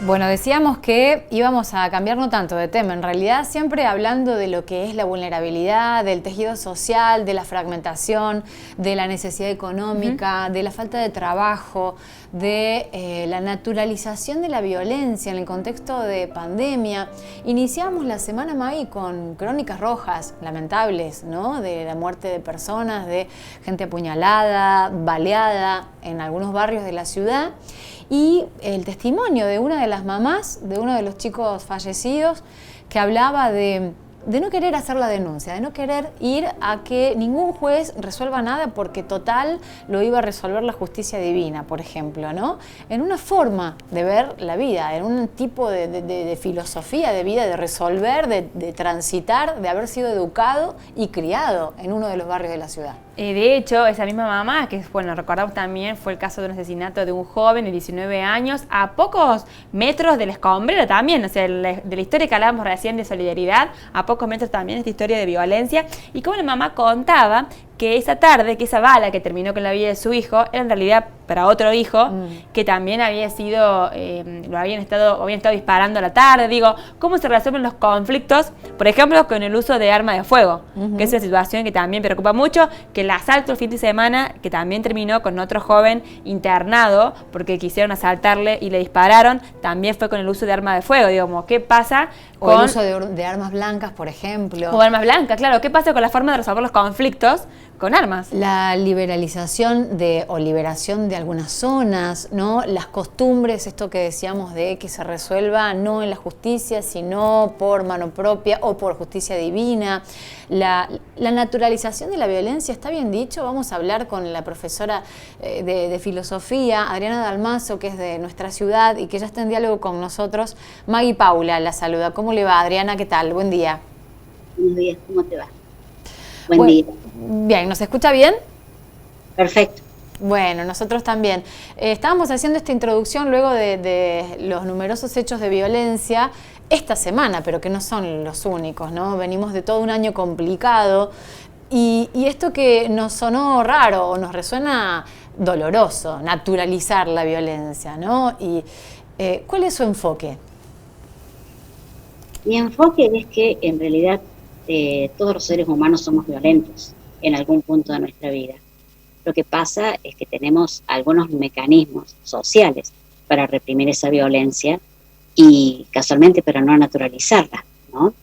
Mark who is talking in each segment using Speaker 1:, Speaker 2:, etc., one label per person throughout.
Speaker 1: Bueno, decíamos que íbamos a cambiar no tanto de tema, en realidad siempre hablando de lo que es la vulnerabilidad, del tejido social, de la fragmentación, de la necesidad económica, de la falta de trabajo, de la naturalización de la violencia en el contexto de pandemia. Iniciamos la semana, Maggie, con crónicas rojas lamentables, ¿no? De la muerte de personas, de gente apuñalada, baleada en algunos barrios de la ciudad. Y el testimonio de una de las mamás de uno de los chicos fallecidos que hablaba de no querer hacer la denuncia, de no querer ir a que ningún juez resuelva nada porque total lo iba a resolver la justicia divina, por ejemplo, ¿no? En una forma de ver la vida, en un tipo de filosofía de vida, de resolver, de transitar, de haber sido educado y criado en uno de los barrios de la ciudad.
Speaker 2: De hecho, esa misma mamá, que bueno, recordamos también, fue el caso de un asesinato de un joven de 19 años a pocos metros del escombrero también, o sea, de la historia que hablábamos recién de solidaridad, a pocos metros también esta historia de violencia, y como la mamá contaba que esa tarde, que esa bala que terminó con la vida de su hijo, era en realidad para otro hijo, que también había sido, lo habían estado disparando a la tarde. Digo, ¿cómo se resuelven los conflictos? Por ejemplo, con el uso de arma de fuego, que es una situación que también preocupa mucho, que el asalto el fin de semana, que también terminó con otro joven internado, porque quisieron asaltarle y le dispararon, también fue con el uso de arma de fuego. Digamos, ¿qué pasa con
Speaker 1: el uso de armas blancas, por ejemplo?
Speaker 2: O armas blancas, claro. ¿Qué pasa con la forma de resolver los conflictos con armas?
Speaker 1: La liberalización o liberación de algunas zonas, ¿no? Las costumbres, esto que decíamos de que se resuelva no en la justicia, sino por mano propia o por justicia divina. La naturalización de la violencia, ¿está bien dicho? Vamos a hablar con la profesora de filosofía, Adriana Dalmazo, que es de nuestra ciudad y que ya está en diálogo con nosotros. Maggie Paula la saluda. ¿Cómo le va, Adriana? ¿Qué tal? Buen día.
Speaker 3: Buenos días, ¿cómo te va? Buen día.
Speaker 1: Bien, ¿nos escucha bien?
Speaker 3: Perfecto.
Speaker 1: Bueno, nosotros también. Estábamos haciendo esta introducción luego de los numerosos hechos de violencia esta semana, pero que no son los únicos, ¿no? Venimos de todo un año complicado y esto que nos sonó raro o nos resuena doloroso, naturalizar la violencia, ¿no? Y ¿cuál es su enfoque?
Speaker 3: Mi enfoque es que en realidad todos los seres humanos somos violentos en algún punto de nuestra vida. Lo que pasa es que tenemos algunos mecanismos sociales para reprimir esa violencia y casualmente para no naturalizarla, ¿no?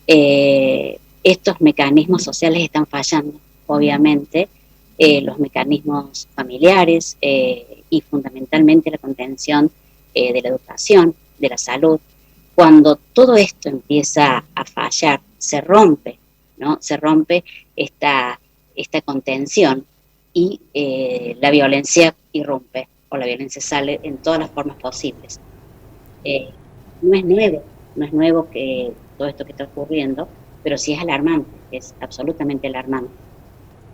Speaker 3: Estos mecanismos sociales están fallando, obviamente, los mecanismos familiares y fundamentalmente la contención de la educación, de la salud. Cuando todo esto empieza a fallar, se rompe, ¿no? Se rompe esta contención y la violencia irrumpe o la violencia sale en todas las formas posibles. No es nuevo que todo esto que está ocurriendo, pero sí es alarmante, es absolutamente alarmante.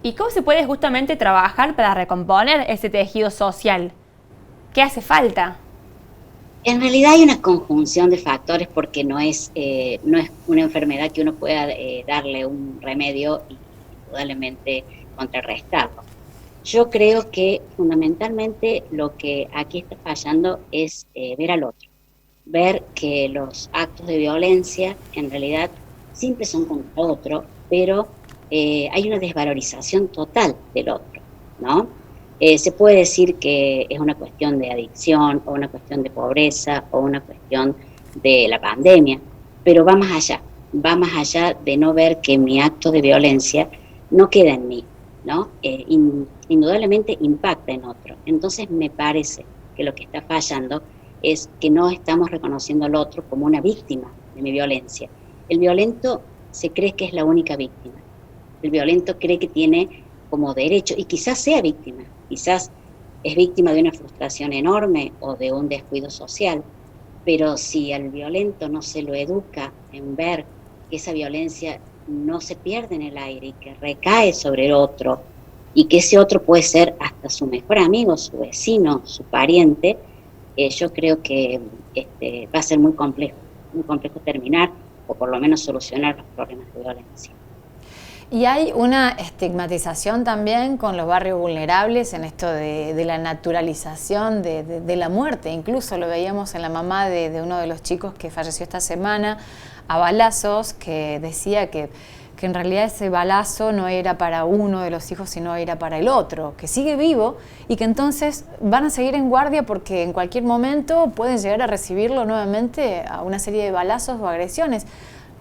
Speaker 2: ¿Y cómo se puede justamente trabajar para recomponer ese tejido social? ¿Qué hace falta?
Speaker 3: En realidad hay una conjunción de factores porque no es una enfermedad que uno pueda darle un remedio y indudablemente contrarrestarlo. Yo creo que fundamentalmente lo que aquí está fallando es ver al otro, ver que los actos de violencia en realidad siempre son contra otro, pero hay una desvalorización total del otro, ¿no? Se puede decir que es una cuestión de adicción o una cuestión de pobreza o una cuestión de la pandemia, pero va más allá de no ver que mi acto de violencia no queda en mí, ¿no? Indudablemente impacta en otro. Entonces me parece que lo que está fallando es que no estamos reconociendo al otro como una víctima de mi violencia. El violento se cree que es la única víctima. El violento cree que tiene como derecho, y quizás sea víctima, quizás es víctima de una frustración enorme o de un descuido social, pero si al violento no se lo educa en ver que esa violencia no se pierde en el aire y que recae sobre el otro, y que ese otro puede ser hasta su mejor amigo, su vecino, su pariente, yo creo que va a ser muy complejo terminar o por lo menos solucionar los problemas de violencia.
Speaker 1: Y hay una estigmatización también con los barrios vulnerables en esto de la naturalización de la muerte. Incluso lo veíamos en la mamá de uno de los chicos que falleció esta semana a balazos, que decía que en realidad ese balazo no era para uno de los hijos, sino era para el otro, que sigue vivo y que entonces van a seguir en guardia porque en cualquier momento pueden llegar a recibirlo nuevamente a una serie de balazos o agresiones.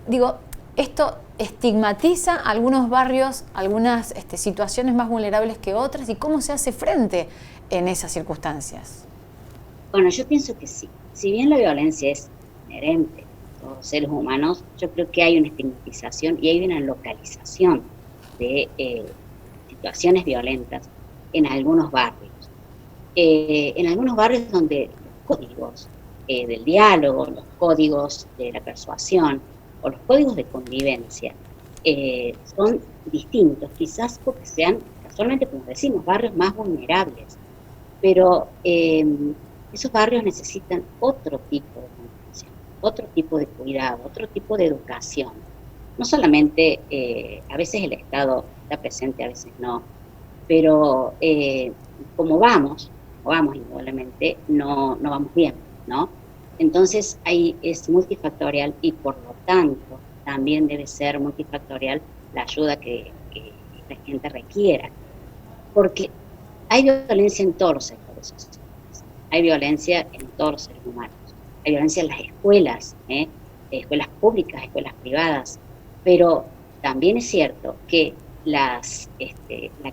Speaker 1: Digo, esto estigmatiza algunos barrios, algunas situaciones más vulnerables que otras, y cómo se hace frente en esas circunstancias.
Speaker 3: Bueno, yo pienso que sí. Si bien la violencia es inherente a todos los seres humanos, yo creo que hay una estigmatización y hay una localización de situaciones violentas en algunos barrios. En algunos barrios donde los códigos del diálogo, los códigos de la persuasión, o los códigos de convivencia son distintos, quizás porque sean, casualmente, como decimos, barrios más vulnerables, pero esos barrios necesitan otro tipo de contención, otro tipo de cuidado, otro tipo de educación. No solamente, a veces el Estado está presente, a veces no, pero como vamos indudablemente, no vamos bien, ¿no? Entonces ahí es multifactorial y por lo tanto también debe ser multifactorial la ayuda que la gente requiera. Porque hay violencia en todos los sectores sociales, hay violencia en todos los seres humanos, hay violencia en las escuelas, escuelas públicas, escuelas privadas, pero también es cierto que la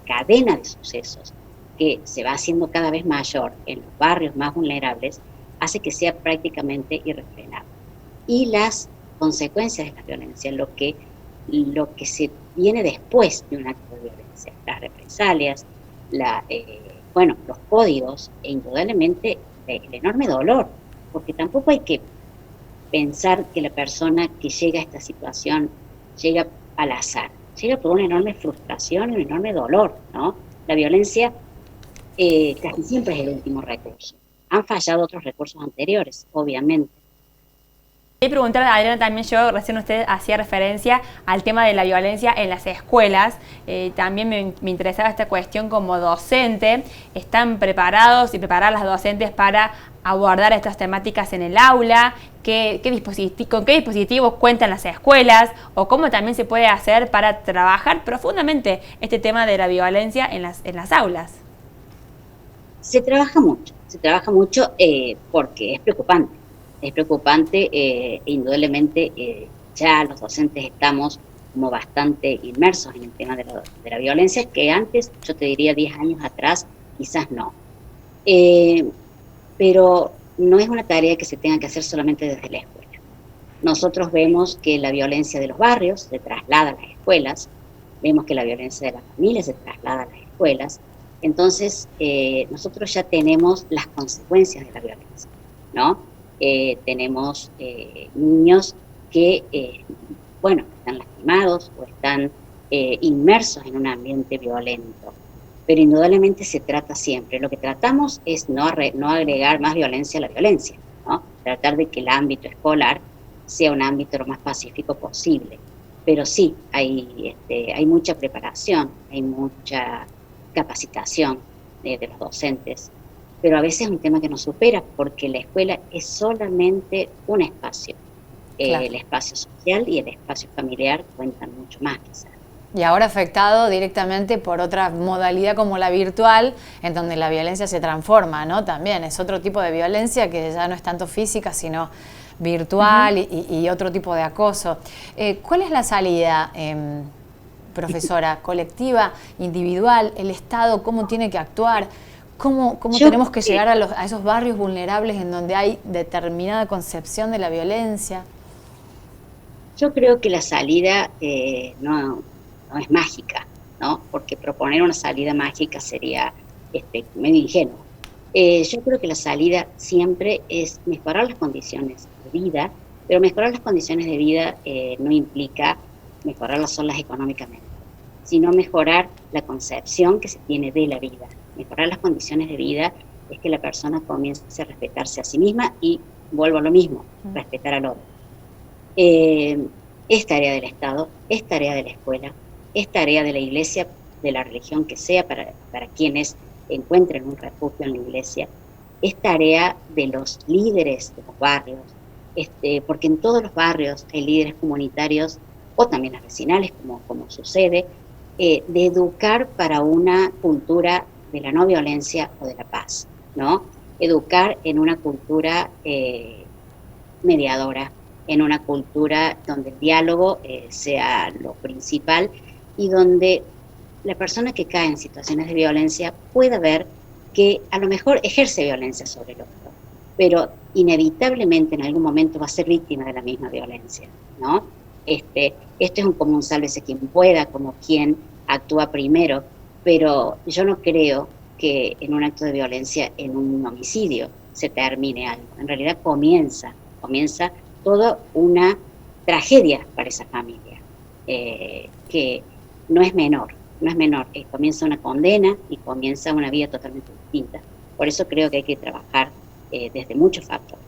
Speaker 3: cadena de sucesos que se va haciendo cada vez mayor en los barrios más vulnerables hace que sea prácticamente irrefrenable. Y las consecuencias de la violencia, lo que se viene después de un acto de violencia, las represalias, los códigos, e indudablemente el enorme dolor, porque tampoco hay que pensar que la persona que llega a esta situación llega al azar, llega por una enorme frustración y un enorme dolor, ¿no? La violencia casi siempre es el último recurso. Han fallado otros recursos anteriores, obviamente.
Speaker 2: Quería preguntar a Adriana también, yo recién usted hacía referencia al tema de la violencia en las escuelas, también me interesaba esta cuestión como docente. ¿Están preparados y preparadas las docentes para abordar estas temáticas en el aula? ¿Con qué dispositivos cuentan las escuelas? ¿O cómo también se puede hacer para trabajar profundamente este tema de la violencia en las aulas?
Speaker 3: Se trabaja mucho porque es preocupante. Es preocupante, indudablemente ya los docentes estamos como bastante inmersos en el tema de la violencia, que antes, yo te diría 10 años atrás, quizás no. Pero no es una tarea que se tenga que hacer solamente desde la escuela. Nosotros vemos que la violencia de los barrios se traslada a las escuelas, vemos que la violencia de las familias se traslada a las escuelas. Entonces, nosotros ya tenemos las consecuencias de la violencia, ¿no? Tenemos niños que, están lastimados o están inmersos en un ambiente violento, pero indudablemente se trata siempre. Lo que tratamos es no agregar más violencia a la violencia, ¿no? Tratar de que el ámbito escolar sea un ámbito lo más pacífico posible. Pero sí, hay mucha preparación, hay mucha capacitación de los docentes, pero a veces es un tema que nos supera porque la escuela es solamente un espacio. Claro. El espacio social y el espacio familiar cuentan mucho más, quizás.
Speaker 1: Y ahora afectado directamente por otra modalidad como la virtual, en donde la violencia se transforma, ¿no? También es otro tipo de violencia que ya no es tanto física, sino virtual. y otro tipo de acoso. ¿Cuál es la salida, profesora? ¿Colectiva, individual, el Estado? ¿Cómo tiene que actuar? ¿Cómo tenemos que llegar a esos barrios vulnerables en donde hay determinada concepción de la violencia?
Speaker 3: Yo creo que la salida no es mágica, ¿no? Porque proponer una salida mágica sería medio ingenuo. Yo creo que la salida siempre es mejorar las condiciones de vida, pero mejorar las condiciones de vida no implica mejorarlas solas económicamente, sino mejorar la concepción que se tiene de la vida. Mejorar las condiciones de vida es que la persona comience a respetarse a sí misma y, vuelvo a lo mismo, respetar al otro. Es tarea del Estado, es tarea de la escuela, es tarea de la iglesia, de la religión que sea, para quienes encuentren un refugio en la iglesia, es tarea de los líderes de los barrios, porque en todos los barrios hay líderes comunitarios o también las vecinales, como sucede, de educar para una cultura de la no violencia o de la paz, ¿no? Educar en una cultura mediadora, en una cultura donde el diálogo sea lo principal y donde la persona que cae en situaciones de violencia pueda ver que a lo mejor ejerce violencia sobre el otro, pero inevitablemente en algún momento va a ser víctima de la misma violencia, ¿no? Esto es un común sálvese quien pueda, como quien actúa primero, pero yo no creo que en un acto de violencia, en un homicidio, se termine algo. En realidad comienza toda una tragedia para esa familia, que no es menor, comienza una condena y comienza una vida totalmente distinta. Por eso creo que hay que trabajar desde muchos factores.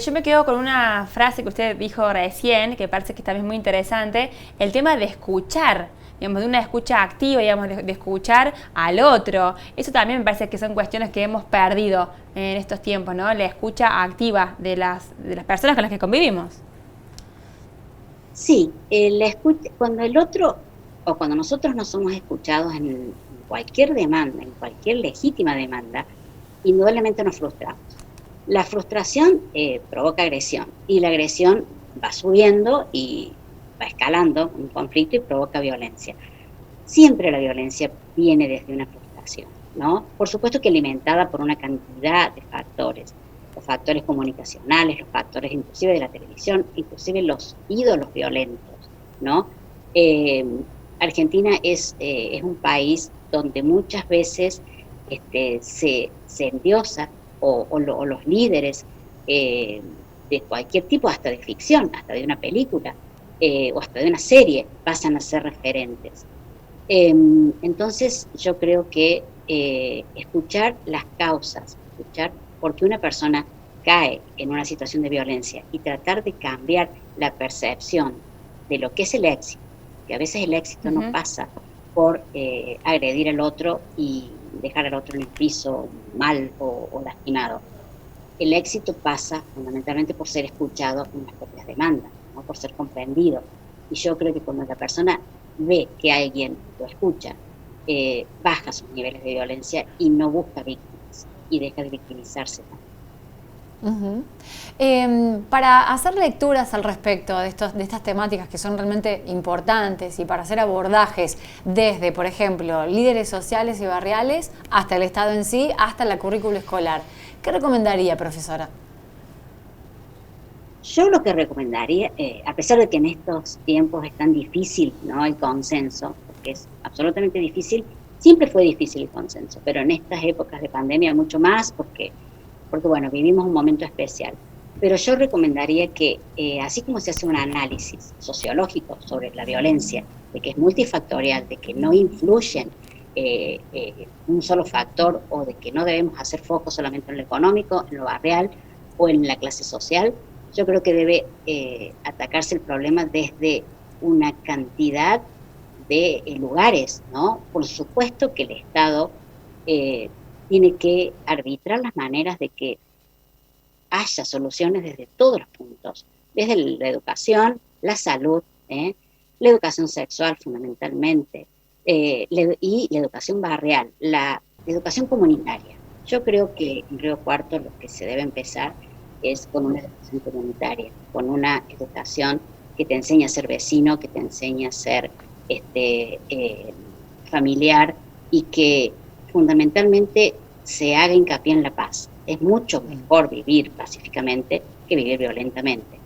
Speaker 2: Yo me quedo con una frase que usted dijo recién, que parece que también es muy interesante, el tema de escuchar, digamos, de una escucha activa, digamos, de escuchar al otro. Eso también me parece que son cuestiones que hemos perdido en estos tiempos, ¿no? La escucha activa de las personas con las que convivimos.
Speaker 3: Sí, la escucha, cuando el otro, o cuando nosotros no somos escuchados en cualquier demanda, en cualquier legítima demanda, indudablemente nos frustramos. La frustración provoca agresión y la agresión va subiendo y va escalando un conflicto y provoca violencia. Siempre la violencia viene desde una frustración, ¿no? Por supuesto que alimentada por una cantidad de factores, los factores comunicacionales, los factores inclusive de la televisión, inclusive los ídolos violentos, ¿no? Argentina es un país donde muchas veces se endiosa o los líderes de cualquier tipo, hasta de ficción, hasta de una película o hasta de una serie, pasan a ser referentes. Entonces yo creo que escuchar las causas, escuchar por qué una persona cae en una situación de violencia y tratar de cambiar la percepción de lo que es el éxito, que a veces el éxito no pasa por agredir al otro y dejar al otro en el piso mal o lastimado. El éxito pasa fundamentalmente por ser escuchado en las propias demandas, ¿no? Por ser comprendido. Y yo creo que cuando la persona ve que alguien lo escucha, baja sus niveles de violencia y no busca víctimas y deja de victimizarse también.
Speaker 1: Para hacer lecturas al respecto de estas temáticas que son realmente importantes y para hacer abordajes desde, por ejemplo, líderes sociales y barriales hasta el Estado en sí, hasta la currícula escolar, ¿qué recomendaría, profesora?
Speaker 3: Yo lo que recomendaría, a pesar de que en estos tiempos es tan difícil, ¿no?, el consenso, porque es absolutamente difícil, siempre fue difícil el consenso, pero en estas épocas de pandemia mucho más, porque bueno, vivimos un momento especial. Pero yo recomendaría que, así como se hace un análisis sociológico sobre la violencia, de que es multifactorial, de que no influyen un solo factor, o de que no debemos hacer foco solamente en lo económico, en lo barrial o en la clase social, yo creo que debe atacarse el problema desde una cantidad de lugares, ¿no? Por supuesto que el Estado tiene que arbitrar las maneras de que haya soluciones desde todos los puntos, desde la educación, la salud, la educación sexual fundamentalmente, y la educación barrial, la educación comunitaria. Yo creo que en Río Cuarto lo que se debe empezar es con una educación comunitaria, con una educación que te enseña a ser vecino, que te enseña a ser familiar y que fundamentalmente se haga hincapié en la paz. Es mucho mejor vivir pacíficamente que vivir violentamente.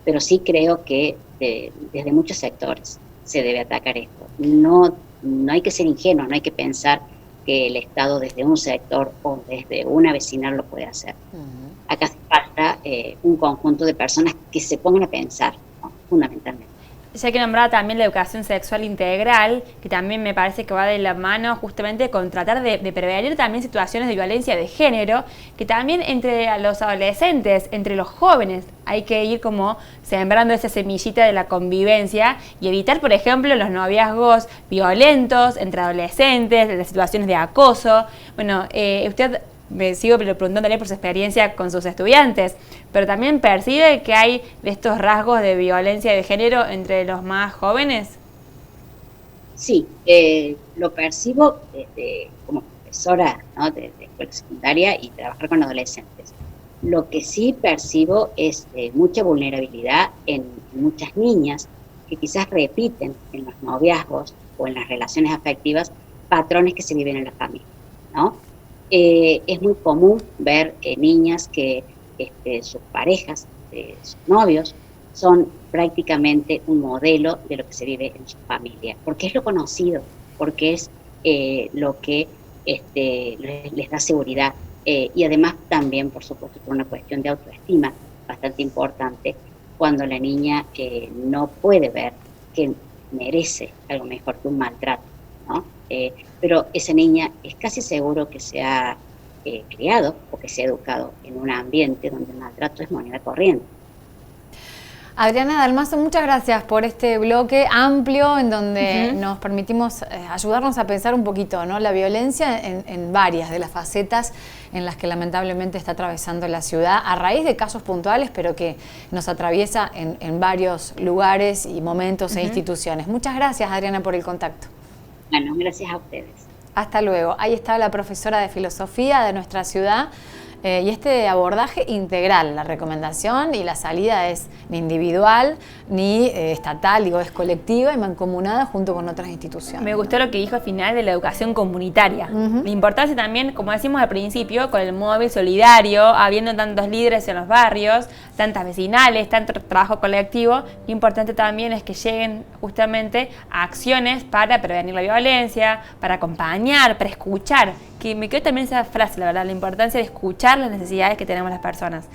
Speaker 3: Pero sí creo que desde muchos sectores se debe atacar esto. No hay que ser ingenuo, no hay que pensar que el Estado desde un sector o desde una vecinal lo puede hacer. Acá hace falta un conjunto de personas que se pongan a pensar, ¿no?, fundamentalmente.
Speaker 2: Ya que nombraba también la educación sexual integral, que también me parece que va de la mano justamente con tratar de prevenir también situaciones de violencia de género, que también entre los adolescentes, entre los jóvenes, hay que ir como sembrando esa semillita de la convivencia y evitar, por ejemplo, los noviazgos violentos entre adolescentes, las situaciones de acoso. Bueno, usted me sigo preguntándole por su experiencia con sus estudiantes, pero también percibe que hay de estos rasgos de violencia de género entre los más jóvenes.
Speaker 3: Sí, lo percibo desde, como profesora, ¿no?, de escuela secundaria y trabajar con adolescentes. Lo que sí percibo es mucha vulnerabilidad en muchas niñas que quizás repiten en los noviazgos o en las relaciones afectivas patrones que se viven en la familia, ¿no? Es muy común ver niñas que sus parejas, sus novios, son prácticamente un modelo de lo que se vive en su familia, porque es lo conocido, porque es lo que les da seguridad, y además también, por supuesto, por una cuestión de autoestima bastante importante, cuando la niña no puede ver que merece algo mejor que un maltrato, ¿no? Pero esa niña es casi seguro que se ha criado o que se ha educado en un ambiente donde el maltrato es moneda corriente.
Speaker 1: Adriana Dalmazo, muchas gracias por este bloque amplio en donde nos permitimos ayudarnos a pensar un poquito, ¿no?, la violencia en varias de las facetas en las que lamentablemente está atravesando la ciudad a raíz de casos puntuales, pero que nos atraviesa en varios lugares y momentos e instituciones. Muchas gracias, Adriana, por el contacto.
Speaker 3: Bueno, gracias a ustedes.
Speaker 1: Hasta luego. Ahí está la profesora de filosofía de nuestra ciudad y este abordaje integral. La recomendación y la salida es ni individual ni estatal, digo, es colectiva y mancomunada junto con otras instituciones.
Speaker 2: Me gustó lo que dijo al final de la educación comunitaria. La importancia también, como decimos al principio, con el móvil solidario, habiendo tantos líderes en los barrios, tantas vecinales, tanto trabajo colectivo, lo importante también es que lleguen justamente a acciones para prevenir la violencia, para acompañar, para escuchar. Que me quedó también esa frase, la verdad, la importancia de escuchar las necesidades que tenemos las personas.